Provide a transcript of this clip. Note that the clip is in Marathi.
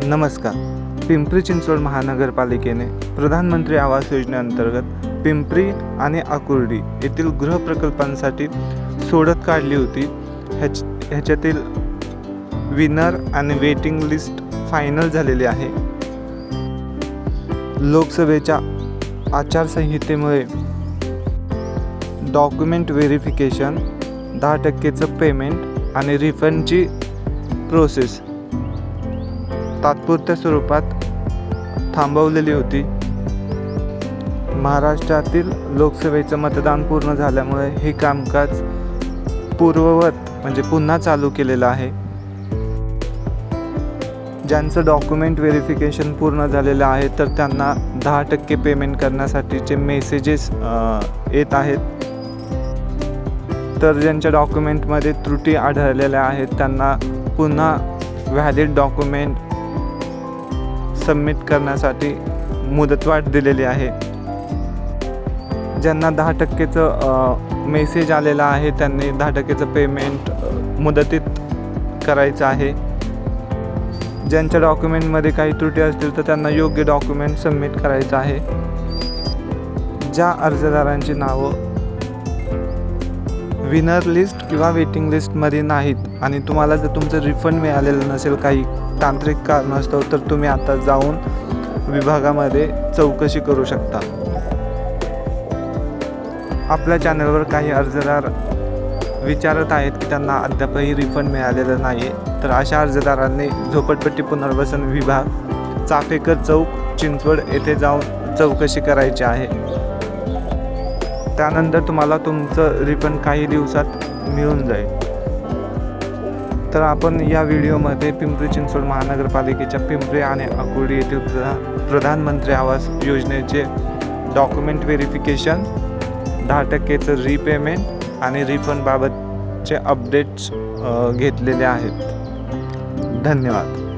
नमस्कार. पिंपरी चिंचवड महानगरपालिकेने प्रधानमंत्री आवास योजनेअंतर्गत पिंपरी आणि आकुर्डी येथील गृहप्रकल्पांसाठी सोडत काढली होती. ह्याच्यातील विनर आणि वेटिंग लिस्ट फायनल झालेली आहे. लोकसभेच्या आचारसंहितेमुळे डॉक्युमेंट व्हेरिफिकेशन, 10%चं पेमेंट आणि रिफंडची प्रोसेस तात्पुरत्या स्वरूपात थांबवलेली होती. महाराष्ट्रातील लोकसभेचं मतदान पूर्ण झाल्यामुळे हे कामकाज पूर्ववत म्हणजे पुन्हा चालू केलेलं आहे. ज्यांचं डॉक्युमेंट व्हेरिफिकेशन पूर्ण झालेलं आहे तर त्यांना 10% पेमेंट करण्यासाठीचे मेसेजेस येत आहेत. तर ज्यांच्या डॉक्युमेंटमध्ये त्रुटी आढळलेल्या आहेत त्यांना पुन्हा व्हॅलिड डॉक्युमेंट सबमिट करण्यासाठी मुदतवाढ दिलेली आहे. ज्यांना 10%चं मेसेज आलेला आहे त्यांनी 10%चं पेमेंट मुदतीत करायचं आहे. ज्यांच्या डॉक्युमेंटमध्ये काही त्रुटी असतील तर त्यांना योग्य डॉक्युमेंट सबमिट करायचं आहे. ज्या अर्जदारांची नावं विनर लिस्ट किंवा वेटिंग लिस्टमध्ये नाहीत आणि तुम्हाला जर तुमचं रिफंड मिळालेलं नसेल काही तांत्रिक कारणास्तव तर तुम्ही आता जाऊन विभागामध्ये चौकशी करू शकता. आपल्या चॅनलवर काही अर्जदार विचारत आहेत की त्यांना अद्यापही रिफंड मिळालेलं नाही. तर अशा अर्जदारांनी झोपडपट्टी पुनर्वसन विभाग, चाफेकर चौक, चिंचवड येथे जाऊन चौकशी करायची आहे. त्यानंतर तुम्हाला तुमचं रिफंड काही दिवसात मिळून जाईल. तर आपण या व्हिडिओमध्ये पिंपरी चिंचवड महानगरपालिकेच्या पिंपरी आणि आकुर्डी येथील प्रधानमंत्री आवास योजनेचे डॉक्युमेंट व्हेरिफिकेशन, 10%चं रीपेमेंट आणि रिफंडबाबतचे अपडेट्स घेतलेले आहेत. धन्यवाद.